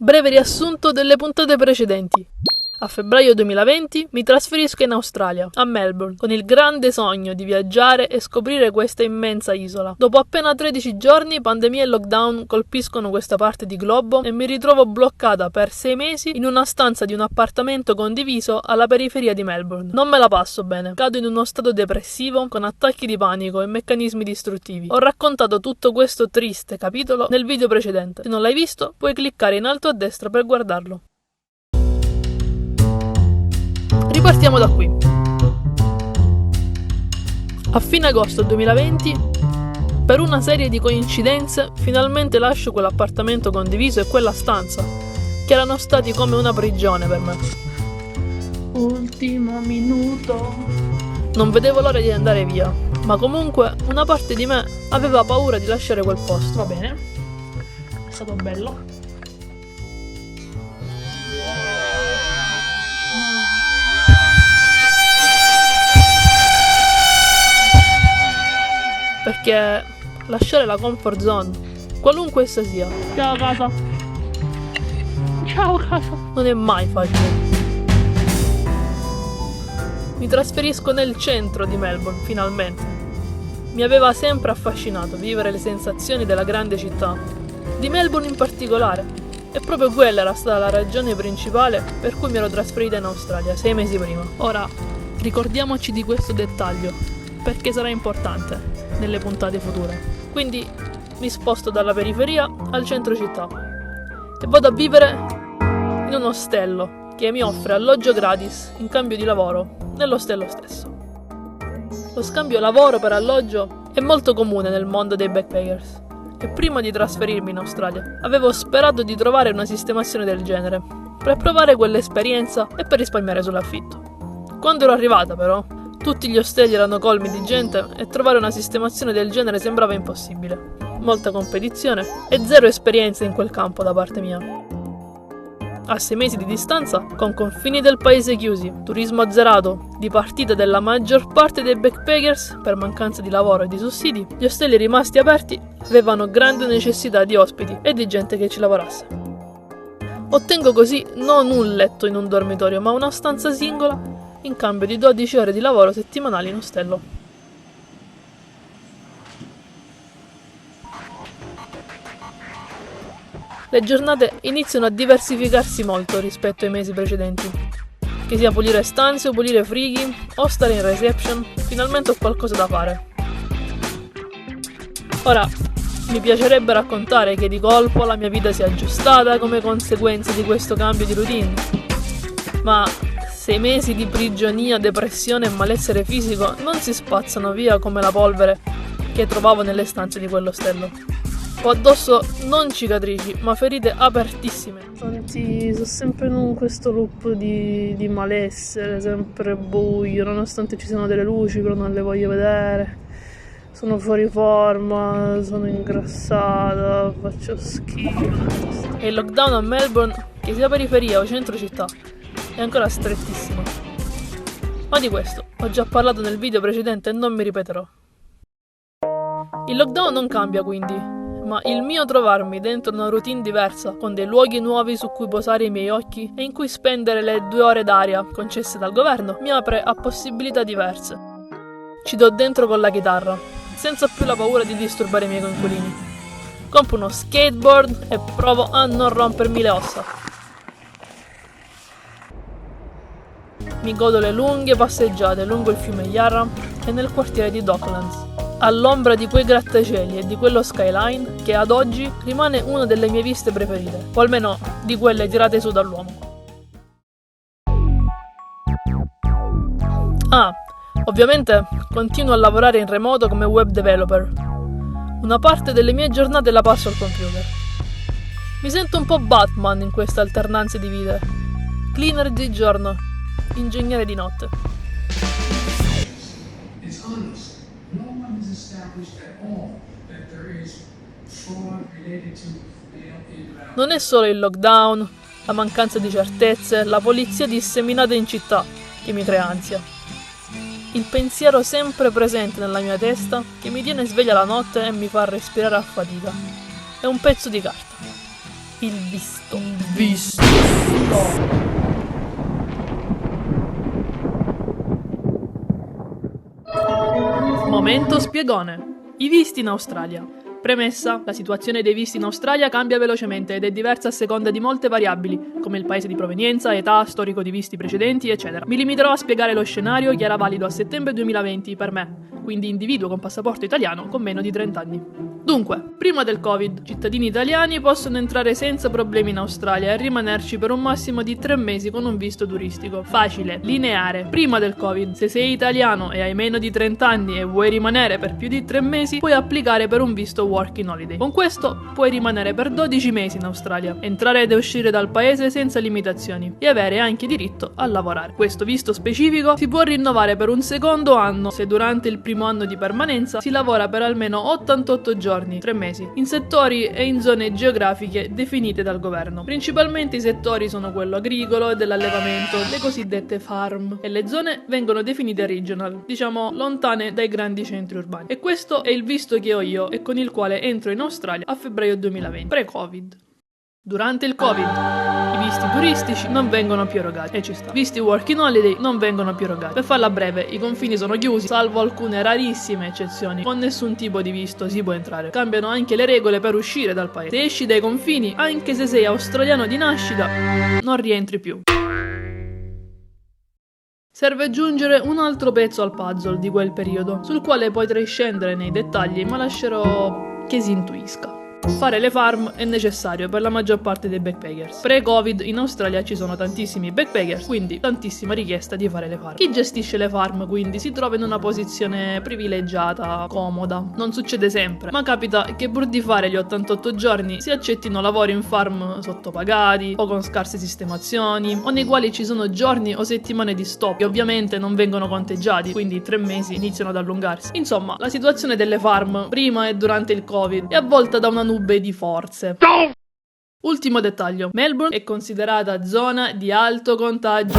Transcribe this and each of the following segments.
Breve riassunto delle puntate precedenti. A febbraio 2020 mi trasferisco in Australia, a Melbourne, con il grande sogno di viaggiare e scoprire questa immensa isola. Dopo appena 13 giorni, pandemia e lockdown colpiscono questa parte di globo e mi ritrovo bloccata per 6 mesi in una stanza di un appartamento condiviso alla periferia di Melbourne. Non me la passo bene, cado in uno stato depressivo con attacchi di panico e meccanismi distruttivi. Ho raccontato tutto questo triste capitolo nel video precedente. Se non l'hai visto, puoi cliccare in alto a destra per guardarlo. Ripartiamo da qui. A fine agosto 2020, per una serie di coincidenze, finalmente lascio quell'appartamento condiviso e quella stanza, che erano stati come una prigione per me. Ultimo minuto. Non vedevo l'ora di andare via, ma comunque una parte di me aveva paura di lasciare quel posto. Va bene, è stato bello. Perché lasciare la comfort zone, qualunque essa sia, ciao casa, non è mai facile. Mi trasferisco nel centro di Melbourne, finalmente. Mi aveva sempre affascinato vivere le sensazioni della grande città, di Melbourne in particolare, e proprio quella era stata la ragione principale per cui mi ero trasferita in Australia 6 mesi prima. Ora, ricordiamoci di questo dettaglio, perché sarà importante nelle puntate future. Quindi mi sposto dalla periferia al centro città e vado a vivere in un ostello che mi offre alloggio gratis in cambio di lavoro nell'ostello stesso. Lo scambio lavoro per alloggio è molto comune nel mondo dei backpackers e prima di trasferirmi in Australia avevo sperato di trovare una sistemazione del genere per provare quell'esperienza e per risparmiare sull'affitto. Quando ero arrivata però, tutti gli ostelli erano colmi di gente e trovare una sistemazione del genere sembrava impossibile. Molta competizione e zero esperienza in quel campo da parte mia. A 6 mesi di distanza, con confini del paese chiusi, turismo azzerato, di partita della maggior parte dei backpackers per mancanza di lavoro e di sussidi, gli ostelli rimasti aperti avevano grande necessità di ospiti e di gente che ci lavorasse. Ottengo così non un letto in un dormitorio, ma una stanza singola in cambio di 12 ore di lavoro settimanali in ostello. Le giornate iniziano a diversificarsi molto rispetto ai mesi precedenti. Che sia pulire stanze o pulire frighi o stare in reception, finalmente ho qualcosa da fare. Ora, mi piacerebbe raccontare che di colpo la mia vita si è aggiustata come conseguenza di questo cambio di routine, ma 6 mesi di prigionia, depressione e malessere fisico non si spazzano via come la polvere che trovavo nelle stanze di quell'ostello. Ho addosso non cicatrici, ma ferite apertissime. Anzi, sono sempre in questo loop di malessere, sempre buio, nonostante ci siano delle luci, però non le voglio vedere. Sono fuori forma, sono ingrassata, faccio schifo. E il lockdown a Melbourne, che sia periferia o centro città, è ancora strettissimo. Ma di questo ho già parlato nel video precedente e non mi ripeterò. Il lockdown non cambia quindi, ma il mio trovarmi dentro una routine diversa, con dei luoghi nuovi su cui posare i miei occhi e in cui spendere le 2 ore d'aria concesse dal governo, mi apre a possibilità diverse. Ci do dentro con la chitarra, senza più la paura di disturbare i miei coinquilini. Compro uno skateboard e provo a non rompermi le ossa. Mi godo le lunghe passeggiate lungo il fiume Yarra e nel quartiere di Docklands, all'ombra di quei grattacieli e di quello skyline che ad oggi rimane una delle mie viste preferite, o almeno di quelle tirate su dall'uomo. Ovviamente continuo a lavorare in remoto come web developer. Una parte delle mie giornate la passo al computer. Mi sento un po' Batman in questa alternanza di vite. Cleaner di giorno, ingegnere di notte. Non è solo il lockdown, la mancanza di certezze, la polizia disseminata in città che mi crea ansia. Il pensiero sempre presente nella mia testa che mi tiene sveglia la notte e mi fa respirare a fatica. È un pezzo di carta. Il visto. Visto. Momento spiegone. I visti in Australia. Premessa: la situazione dei visti in Australia cambia velocemente ed è diversa a seconda di molte variabili, come il paese di provenienza, età, storico di visti precedenti, eccetera. Mi limiterò a spiegare lo scenario che era valido a settembre 2020 per me, quindi individuo con passaporto italiano con meno di 30 anni. Dunque, prima del Covid, cittadini italiani possono entrare senza problemi in Australia e rimanerci per un massimo di 3 mesi con un visto turistico. Facile, lineare. Prima del Covid, se sei italiano e hai meno di 30 anni e vuoi rimanere per più di 3 mesi, puoi applicare per un visto Working Holiday. Con questo puoi rimanere per 12 mesi in Australia, entrare ed uscire dal paese senza limitazioni e avere anche diritto a lavorare. Questo visto specifico si può rinnovare per un secondo anno se durante il primo anno di permanenza si lavora per almeno 88 giorni, 3 mesi, in settori e in zone geografiche definite dal governo. Principalmente i settori sono quello agricolo e dell'allevamento, le cosiddette farm, e le zone vengono definite regional, diciamo lontane dai grandi centri urbani. E questo è il visto che ho io e con il quale entro in Australia a febbraio 2020, pre-Covid. Durante il Covid, i visti turistici non vengono più erogati, e ci sta. Visti Working Holiday non vengono più erogati. Per farla breve, i confini sono chiusi, salvo alcune rarissime eccezioni. Con nessun tipo di visto si può entrare. Cambiano anche le regole per uscire dal paese. Se esci dai confini, anche se sei australiano di nascita, non rientri più. Serve aggiungere un altro pezzo al puzzle di quel periodo, sul quale potrei scendere nei dettagli, ma lascerò che si intuisca. Fare le farm è necessario per la maggior parte dei backpackers. Pre-Covid in Australia ci sono tantissimi backpackers, quindi tantissima richiesta di fare le farm. Chi gestisce le farm quindi si trova in una posizione privilegiata, comoda. Non succede sempre, ma capita che pur di fare gli 88 giorni si accettino lavori in farm sottopagati o con scarse sistemazioni o nei quali ci sono giorni o settimane di stop che ovviamente non vengono conteggiati, quindi 3 mesi iniziano ad allungarsi. Insomma, la situazione delle farm prima e durante il Covid è avvolta da una nube di forze. Ultimo dettaglio: Melbourne è considerata zona di alto contagio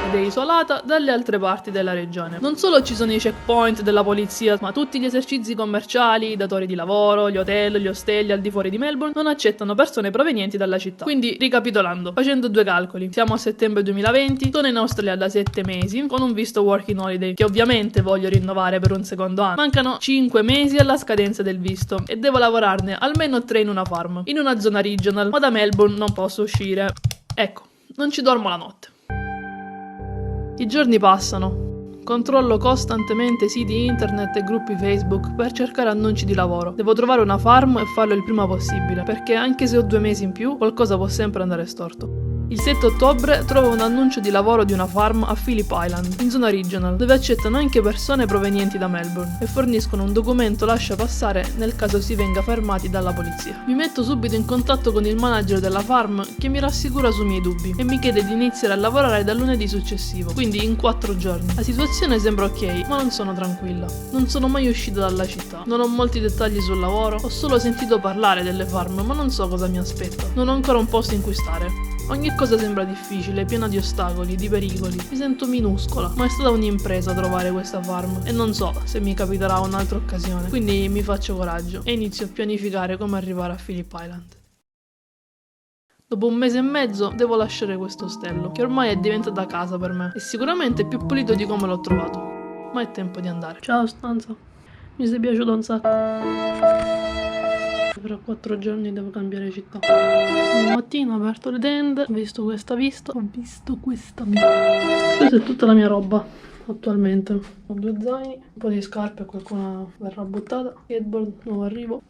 ed è isolata dalle altre parti della regione. Non solo ci sono i checkpoint della polizia, ma tutti gli esercizi commerciali, i datori di lavoro, gli hotel, gli ostelli al di fuori di Melbourne non accettano persone provenienti dalla città. Quindi, ricapitolando, facendo due calcoli, siamo a settembre 2020, sono in Australia da 7 mesi, con un visto Working Holiday, che ovviamente voglio rinnovare per un secondo anno. Mancano 5 mesi alla scadenza del visto, e devo lavorarne almeno 3 in una farm, in una zona regional, ma da Melbourne non posso uscire. Ecco, non ci dormo la notte. I giorni passano. Controllo costantemente siti internet e gruppi Facebook per cercare annunci di lavoro. Devo trovare una farm e farlo il prima possibile, perché anche se ho 2 mesi in più, qualcosa può sempre andare storto. Il 7 ottobre trovo un annuncio di lavoro di una farm a Phillip Island, in zona regional, dove accettano anche persone provenienti da Melbourne e forniscono un documento lascia passare nel caso si venga fermati dalla polizia. Mi metto subito in contatto con il manager della farm, che mi rassicura sui miei dubbi e mi chiede di iniziare a lavorare dal lunedì successivo, quindi in 4 giorni. La situazione sembra ok, ma non sono tranquilla. Non sono mai uscita dalla città, non ho molti dettagli sul lavoro, ho solo sentito parlare delle farm, ma non so cosa mi aspetta. Non ho ancora un posto in cui stare. Ogni cosa sembra difficile, piena di ostacoli, di pericoli. Mi sento minuscola, ma è stata un'impresa trovare questa farm e non so se mi capiterà un'altra occasione. Quindi mi faccio coraggio e inizio a pianificare come arrivare a Phillip Island. Dopo 1 mese e mezzo devo lasciare questo ostello, che ormai è diventata casa per me e sicuramente più pulito di come l'ho trovato. Ma è tempo di andare. Ciao stanza, mi sei piaciuto un sacco. Fra 4 giorni devo cambiare città. Una mattina ho aperto le tende, ho visto questa vista. Questa è tutta la mia roba attualmente. Ho 2 zaini, un po' di scarpe e qualcuna verrà buttata. Skateboard, nuovo arrivo,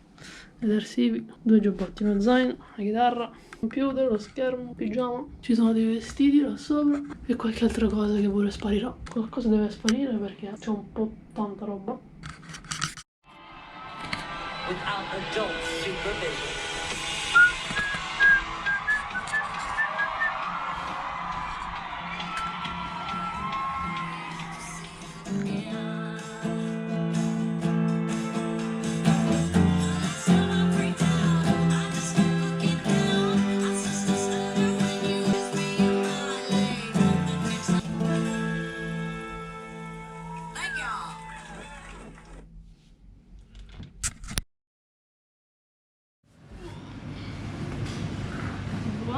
eversivi, 2 giubbotti, 1 zaino, la chitarra, computer, lo schermo, pigiama. Ci sono dei vestiti là sopra e qualche altra cosa che pure sparirà. Qualcosa deve sparire perché c'è un po' tanta roba. Without adult supervision.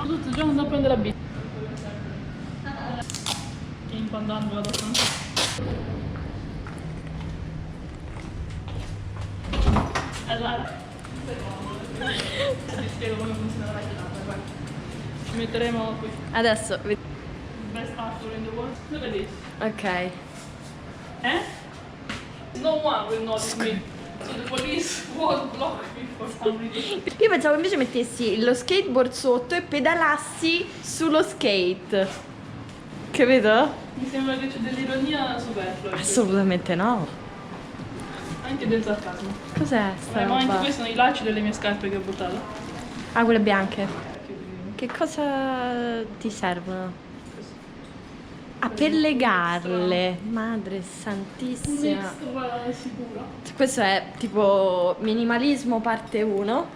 Tutto il giorno andavo a prendere la bici. E in pandando vado a tanto. Allora, ti spiego come funziona la chitarra, guarda. Ci metteremo qui. Adesso, Best actor in the world. Look at this. ok. Eh? No one will notice me. So the police won't block me for some reason. Io pensavo invece mettessi lo skateboard sotto e pedalassi sullo skate. Capito? Mi sembra che c'è dell'ironia superflua. Assolutamente no. Anche del sarcasmo. Cos'è sta Ma anche roba? questi sono i lacci delle mie scarpe che ho buttato. Ah, quelle bianche. Che cosa ti servono? Ah, per legarle. Madre santissima. Next, guarda, sicura. Questo è tipo minimalismo parte 1.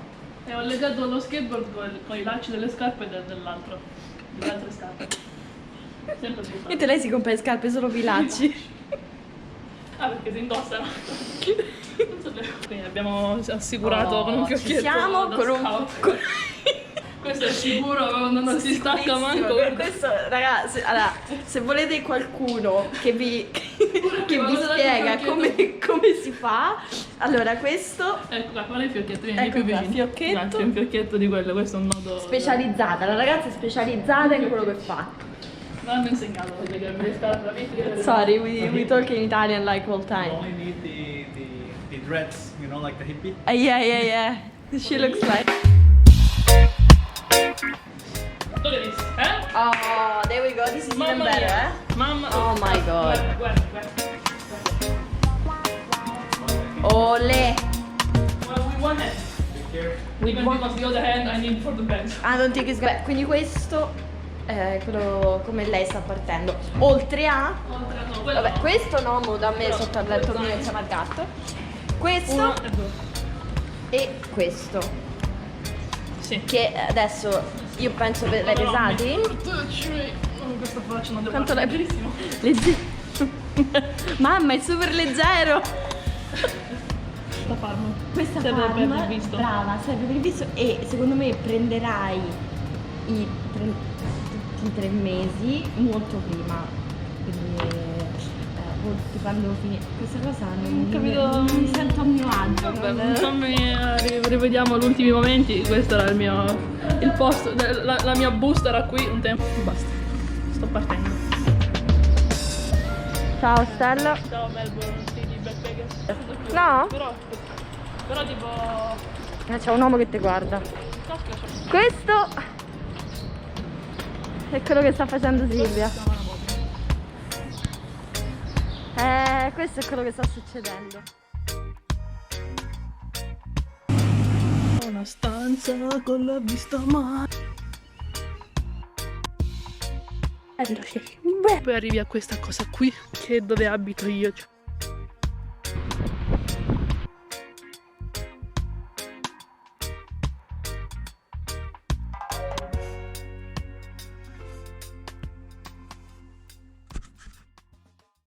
E ho legato lo skateboard con i lacci delle scarpe dell'altro. Delle altre scarpe. Sempre buttato. Mentre lei si compra le scarpe solo pilacci. Ah, perché si indossano. Non sapevo. Quindi abbiamo assicurato con un Ci fiocchetto siamo da con un... scout. Questo è sicuro quando non si stacca manco. Questo, ragazzi, allora, se volete qualcuno che vi Guarda, spiega il come si fa, allora questo Ecco qua, qual è il fiocchetto? Vieni Ecco più qua, vicino. fiocchetto. Grazie, un fiocchetto di quello, questo è un nodo. specializzata, la ragazza è specializzata in quello che fa. Non hanno insegnato a legarmi le scarpe alla vita. Sorry, we talk in Italian like all You time. only need the dreads, you know, like the hippie. Yeah. She looks like. Look at this, eh? Oh, there we go. This is even Mamma better, mia. eh? Mamma. Oh my god. Guarda. Ole. Well, we want it. Even because the other hand I need for the bed. Ah, non ti Beh, quindi questo è quello come lei sta partendo. Oltre a. Oltre a no, quello Vabbè, no. questo no, mo da me Però, sotto al letto questo mio no. insieme al gatto. Questo Uno e due. e questo. Sì. Che adesso io penso l'hai pesati. Questa faccia non devo Quanto fare. l'hai Leggerissimo. Mamma, è super leggero. Da farmo. Questa Serve per farm, il visto. brava, serve per il visto e secondo me prenderai tutti i 3 mesi molto prima. Quindi forse quando finire questa cosa non mi sento a mio agio. Vabbè, non- insomma, rivediamo gli ultimi momenti. Questo era il posto, la mia busta era qui un tempo. Basta. Sto partendo. Ciao Stella. Ciao Melbourne, City Backpacker. No? Però tipo. C'è un uomo che ti guarda. Cacchio, c'è Questo è quello che sta facendo Silvia. Questo è quello che sta succedendo. una stanza con la vista mare. Poi arrivi a questa cosa qui, che è dove abito io.